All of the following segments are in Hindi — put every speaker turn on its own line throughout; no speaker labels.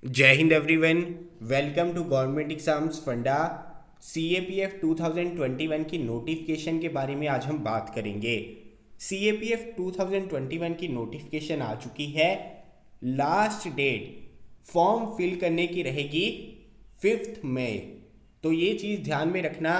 जय Hind everyone. Welcome to government exams funda CAPF 2021 की नोटिफिकेशन के बारे में आज हम बात करेंगे। CAPF 2021 की नोटिफिकेशन आ चुकी है। लास्ट डेट फॉर्म फिल करने की रहेगी 5 मई। तो ये चीज़ ध्यान में रखना,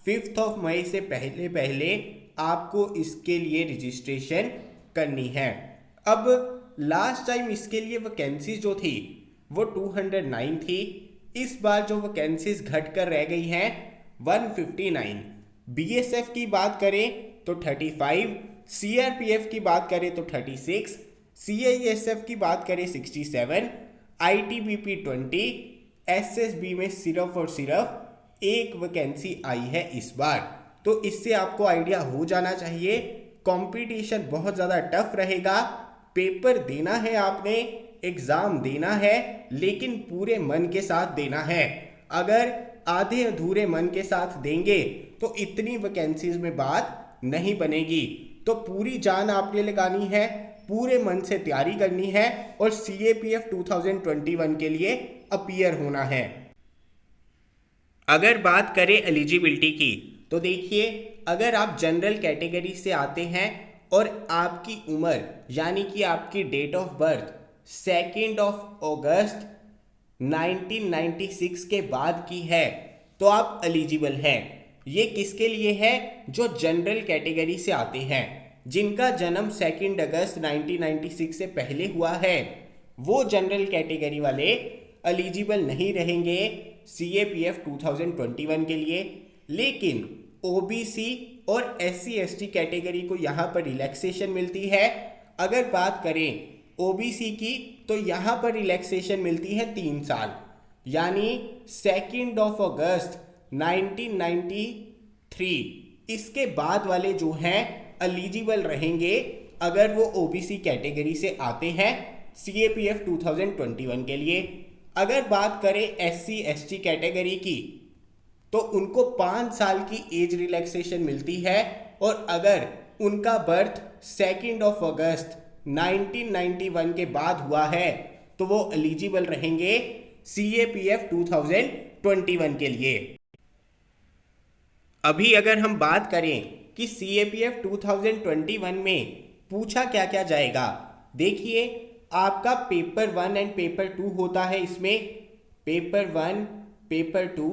5 मई से पहले पहले आपको इसके लिए रजिस्ट्रेशन करनी है। अब लास्ट टाइम इसके लिए वैकेंसीज जो थी वो 209 थी। इस बार जो वैकेंसीज घट कर रह गई हैं 159। BSF की बात करें तो 35, CRPF की बात करें तो 36, CISF की बात करें 67, ITBP 20, SSB में सिर्फ और सिर्फ एक वैकेंसी आई है इस बार। तो इससे आपको आइडिया हो जाना चाहिए कंपटीशन बहुत ज़्यादा टफ रहेगा। पेपर देना है आपने, एग्ज़ाम देना है, लेकिन पूरे मन के साथ देना है। अगर आधे अधूरे मन के साथ देंगे तो इतनी वैकेंसीज में बात नहीं बनेगी। तो पूरी जान आपने लगानी है, पूरे मन से तैयारी करनी है और CAPF 2021 के लिए अपीयर होना है। अगर बात करें एलिजिबिलिटी की तो देखिए, अगर आप जनरल कैटेगरी से आते हैं और आपकी उम्र यानी कि आपकी डेट ऑफ बर्थ 2 अगस्त 1996 के बाद की है तो आप एलिजिबल हैं। ये किसके लिए है? जो जनरल कैटेगरी से आते हैं, जिनका जन्म 2 अगस्त 1996 से पहले हुआ है, वो जनरल कैटेगरी वाले एलिजिबल नहीं रहेंगे CAPF 2021 के लिए। लेकिन OBC और SC/ST कैटेगरी को यहाँ पर रिलैक्सेशन मिलती है। अगर बात करें OBC की तो यहाँ पर रिलैक्सेशन मिलती है 3 साल, यानी 2 अगस्त 1993 इसके बाद वाले जो हैं एलिजिबल रहेंगे अगर वो OBC कैटेगरी से आते हैं CAPF 2021 के लिए। अगर बात करें SC/ST कैटेगरी की तो उनको 5 साल की एज रिलैक्सेशन मिलती है और अगर उनका बर्थ 2 अगस्त 1991 के बाद हुआ है तो वो एलिजिबल रहेंगे CAPF 2021 के लिए। अभी अगर हम बात करें कि CAPF 2021 में पूछा क्या क्या जाएगा, देखिए आपका पेपर 1 एंड पेपर 2 होता है। इसमें पेपर 1, पेपर 2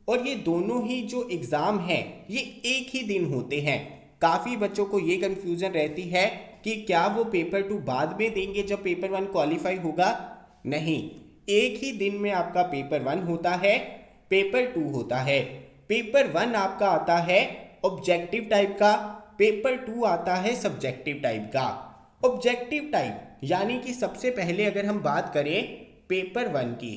और ये दोनों ही जो एग्ज़ाम हैं ये एक ही दिन होते हैं। काफ़ी बच्चों को ये कन्फ्यूज़न रहती है कि क्या वो पेपर 2 बाद में देंगे जब पेपर 1 क्वालिफाई होगा। नहीं, एक ही दिन में आपका पेपर 1 होता है, पेपर 2 होता है। पेपर 1 आपका आता है ऑब्जेक्टिव टाइप का, पेपर 2 आता है सब्जेक्टिव टाइप का। ऑब्जेक्टिव टाइप यानी कि सबसे पहले अगर हम बात करें पेपर 1 की,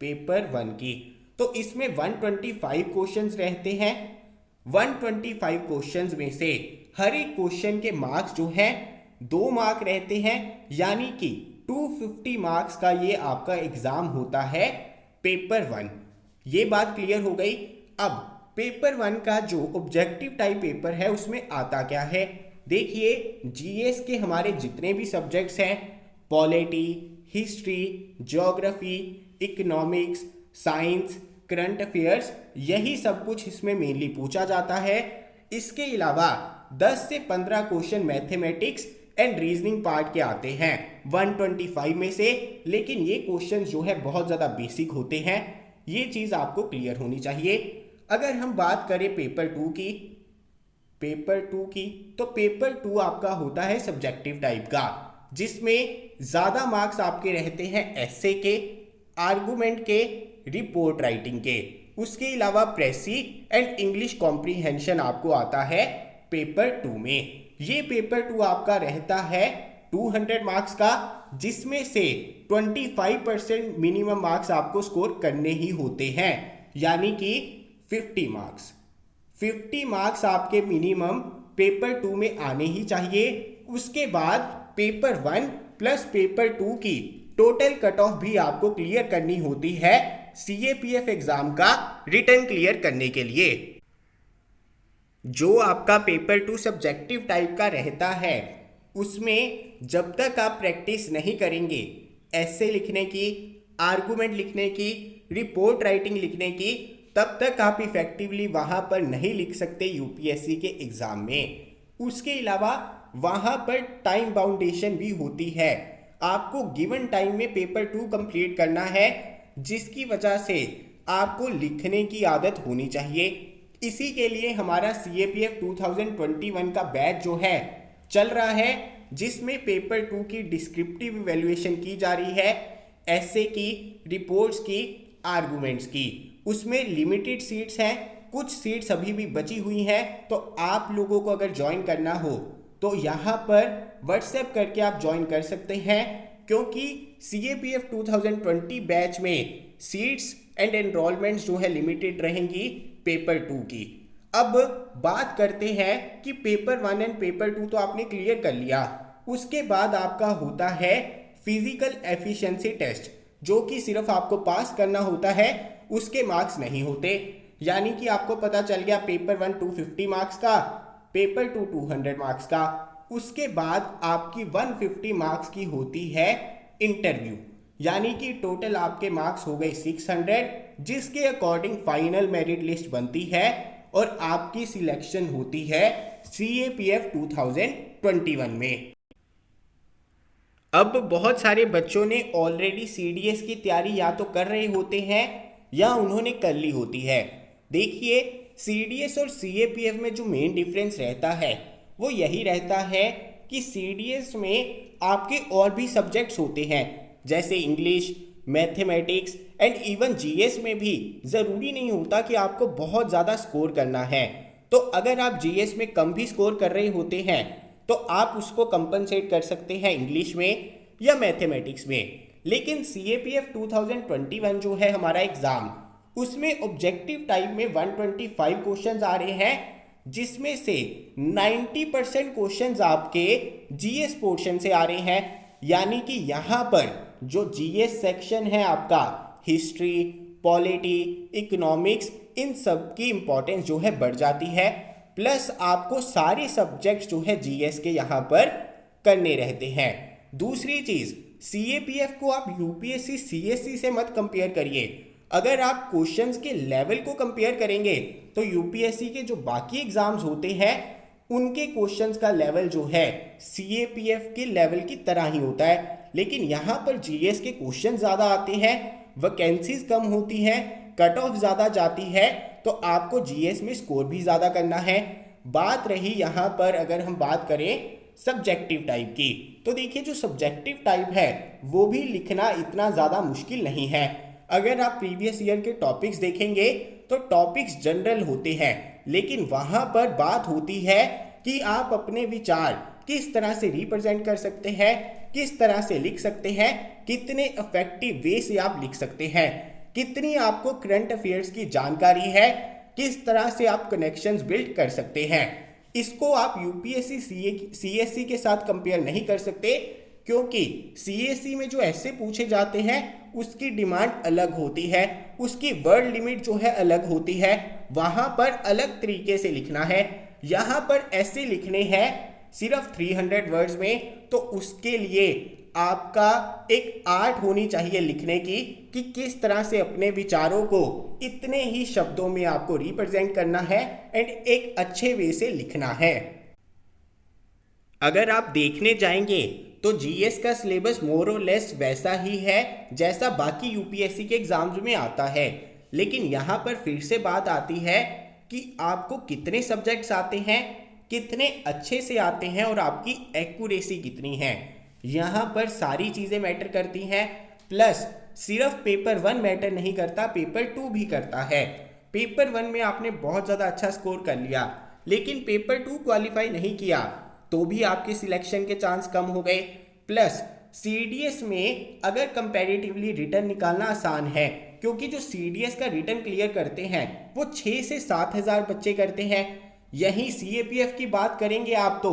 पेपर 1 की तो इसमें 125 क्वेश्चंस रहते हैं। 125 क्वेश्चंस में से हर एक क्वेश्चन के मार्क्स जो हैं 2 मार्क रहते हैं, यानी कि 250 मार्क्स का ये आपका एग्जाम होता है पेपर 1। ये बात क्लियर हो गई। अब पेपर 1 का जो ऑब्जेक्टिव टाइप पेपर है उसमें आता क्या है, देखिए GS के हमारे जितने भी सब्जेक्ट्स हैं, polity, history, geography, economics, science, current affairs, यही सब कुछ इसमें मेनली पूछा जाता है। इसके अलावा 10 से 15 question mathematics and reasoning part के आते हैं 125 में से। लेकिन ये क्वेश्चन जो है बहुत ज़्यादा बेसिक होते हैं, ये चीज़ आपको क्लियर होनी चाहिए। अगर हम बात करें पेपर 2 की, पेपर 2 की तो पेपर 2 आपका होता है सब्जेक्टिव टाइप का, जिसमें ज़्यादा मार्क्स आपके रहते हैं एस्से के, आर्गूमेंट के, रिपोर्ट राइटिंग के। उसके अलावा प्रेसी एंड इंग्लिश कॉम्प्रीहेंशन आपको आता है पेपर 2 में। ये पेपर 2 आपका रहता है 200 मार्क्स का, जिसमें से 25% मिनिमम मार्क्स आपको स्कोर करने ही होते हैं, यानी कि 50 मार्क्स। 50 मार्क्स आपके मिनिमम पेपर 2 में आने ही चाहिए। उसके बाद पेपर 1 प्लस पेपर 2 की टोटल कट ऑफ भी आपको क्लियर करनी होती है CAPF एग्जाम का रिटर्न क्लियर करने के लिए। जो आपका पेपर 2 सब्जेक्टिव टाइप का रहता है उसमें जब तक आप प्रैक्टिस नहीं करेंगे एस्से लिखने की, आर्गूमेंट लिखने की, रिपोर्ट राइटिंग लिखने की, तब तक आप इफेक्टिवली वहाँ पर नहीं लिख सकते यूपीएससी के एग्ज़ाम में। उसके अलावा वहाँ पर टाइम बाउंडेशन भी होती है, आपको गिवन टाइम में पेपर 2 कंप्लीट करना है, जिसकी वजह से आपको लिखने की आदत होनी चाहिए। इसी के लिए हमारा CAPF 2021 का बैच जो है चल रहा है, जिसमें पेपर 2 की डिस्क्रिप्टिव इवैल्यूएशन की जा रही है, एसे की, रिपोर्ट्स की, आर्गूमेंट्स की। उसमें लिमिटेड सीट्स हैं, कुछ सीट्स अभी भी बची हुई हैं, तो आप लोगों को अगर ज्वाइन करना हो तो यहाँ पर व्हाट्सएप करके आप ज्वाइन कर सकते हैं, क्योंकि CAPF 2020 बैच में सीट्स एंड एनरोलमेंट्स जो है लिमिटेड रहेंगी पेपर 2 की। अब बात करते हैं कि पेपर 1 एंड पेपर 2 तो आपने क्लियर कर लिया, उसके बाद आपका होता है फिजिकल एफिशिएंसी टेस्ट, जो कि सिर्फ आपको पास करना होता है, उसके मार्क्स नहीं होते। यानी कि आपको पता चल गया पेपर 1 250 मार्क्स का, पेपर 2 200 मार्क्स का, उसके बाद आपकी 150 मार्क्स की होती है इंटरव्यू, यानी कि टोटल आपके मार्क्स हो गए 600, जिसके अकॉर्डिंग फाइनल मेरिट लिस्ट बनती है और आपकी सिलेक्शन होती है CAPF 2021 में। अब बहुत सारे बच्चों ने ऑलरेडी CDS की तैयारी या तो कर रहे होते हैं या उन्होंने कर ली होती है। देखिए, CDS और CAPF में जो मेन डिफरेंस रहता है वो यही रहता है कि CDS में आपके और भी सब्जेक्ट्स होते हैं, जैसे English, mathematics and even GS में भी ज़रूरी नहीं होता कि आपको बहुत ज़्यादा स्कोर करना है। तो अगर आप GS में कम भी स्कोर कर रहे होते हैं तो आप उसको कंपनसेट कर सकते हैं इंग्लिश में या मैथमेटिक्स में। लेकिन CAPF 2021 जो है हमारा एग्ज़ाम, उसमें ऑब्जेक्टिव टाइप में 125 क्वेश्चंस आ रहे हैं, जिसमें से 90% क्वेश्चंस आपके GS पोर्शन से आ रहे हैं। यानी कि यहाँ पर जो GS सेक्शन है आपका, हिस्ट्री, पॉलिटी, इकोनॉमिक्स, इन सब की इंपॉर्टेंस जो है बढ़ जाती है, प्लस आपको सारे सब्जेक्ट्स जो है GS के यहाँ पर करने रहते हैं। दूसरी चीज़, CAPF को आप UPSC CSC से मत कंपेयर करिए। अगर आप क्वेश्चंस के लेवल को कंपेयर करेंगे तो UPSC के जो बाकी एग्जाम्स होते हैं उनके क्वेश्चंस का लेवल जो है CAPF के लेवल की तरह ही होता है, लेकिन यहाँ पर GS के क्वेश्चन ज़्यादा आते हैं, वैकेंसीज कम होती हैं, कट ऑफ ज़्यादा जाती है, तो आपको GS में स्कोर भी ज़्यादा करना है। बात रही यहाँ पर अगर हम बात करें सब्जेक्टिव टाइप की, तो देखिए जो सब्जेक्टिव टाइप है वो भी लिखना इतना ज़्यादा मुश्किल नहीं है। अगर आप प्रीवियस ईयर के टॉपिक्स देखेंगे तो टॉपिक्स जनरल होते हैं, लेकिन वहाँ पर बात होती है कि आप अपने विचार किस तरह से रिप्रेजेंट कर सकते हैं, किस तरह से लिख सकते हैं, कितने इफेक्टिव वे से आप लिख सकते हैं, कितनी आपको करंट अफेयर्स की जानकारी है, किस तरह से आप कनेक्शंस बिल्ड कर सकते हैं। इसको आप UPSC CSC के साथ कंपेयर नहीं कर सकते, क्योंकि CSC में जो ऐसे पूछे जाते हैं उसकी डिमांड अलग होती है, उसकी वर्ड लिमिट जो है अलग होती है, वहाँ पर अलग तरीके से लिखना है। यहाँ पर ऐसे लिखने हैं सिर्फ 300 वर्ड्स में, तो उसके लिए आपका एक आर्ट होनी चाहिए लिखने की कि किस तरह से अपने विचारों को इतने ही शब्दों में आपको रिप्रेजेंट करना है एंड एक अच्छे वे से लिखना है। अगर आप देखने जाएंगे तो GS का सिलेबस मोर और लेस वैसा ही है जैसा बाकी UPSC के एग्जाम्स में आता है, लेकिन यहाँ पर फिर से बात आती है कि आपको कितने सब्जेक्ट्स आते हैं, कितने अच्छे से आते हैं और आपकी एक्यूरेसी कितनी है। यहाँ पर सारी चीज़ें मैटर करती हैं, प्लस सिर्फ पेपर 1 मैटर नहीं करता, पेपर 2 भी करता है। पेपर 1 में आपने बहुत ज़्यादा अच्छा स्कोर कर लिया, लेकिन पेपर 2 क्वालिफाई नहीं किया तो भी आपके सिलेक्शन के चांस कम हो गए। प्लस CDS में अगर कंपैरेटिवली रिटर्न निकालना आसान है, क्योंकि जो CDS का रिटर्न क्लियर करते हैं वो 6 से 7 हज़ार बच्चे करते हैं। यहीं CAPF की बात करेंगे आप तो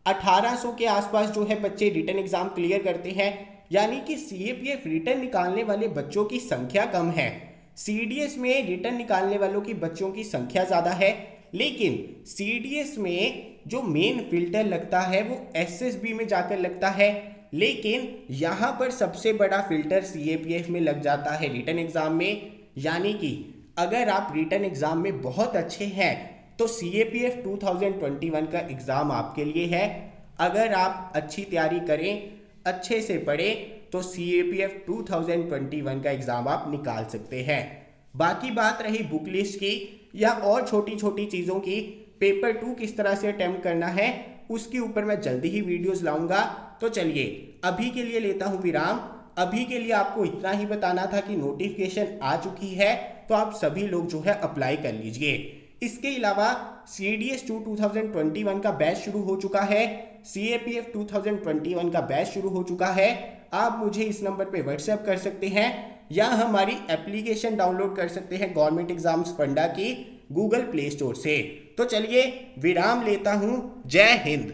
1800 के आसपास जो है बच्चे रिटर्न एग्जाम क्लियर करते हैं, यानी कि CAPF रिटर्न निकालने वाले बच्चों की संख्या कम है। CDS में रिटर्न निकालने वालों की बच्चों की संख्या ज़्यादा है, लेकिन CDS में जो मेन फिल्टर लगता है वो SSB में जाकर लगता है, लेकिन यहाँ पर सबसे बड़ा फिल्टर CAPF में लग जाता है रिटन एग्जाम में। यानी कि अगर आप रिटन एग्जाम में बहुत अच्छे हैं तो CAPF 2021 का एग्जाम आपके लिए है। अगर आप अच्छी तैयारी करें, अच्छे से पढ़ें, तो CAPF 2021 का एग्जाम आप निकाल सकते हैं। बाकी बात रही बुक लिस्ट की या और छोटी छोटी चीज़ों की, पेपर 2 किस तरह से अटेम्प्ट करना है उसके ऊपर मैं जल्दी ही वीडियोस लाऊंगा। तो चलिए अभी के लिए लेता हूं विराम। अभी के लिए आपको इतना ही बताना था कि नोटिफिकेशन आ चुकी है, तो आप सभी लोग जो है अप्लाई कर लीजिए। इसके अलावा CDS 2 2021 का बैच शुरू हो चुका है, CAPF 2021 का बैच शुरू हो चुका है। आप मुझे इस नंबर पे व्हाट्सएप कर सकते हैं या हमारी एप्लीकेशन डाउनलोड कर सकते हैं गवर्नमेंट एग्जाम्स फंडा की गूगल प्ले स्टोर से। तो चलिए विराम लेता हूं। जय हिंद।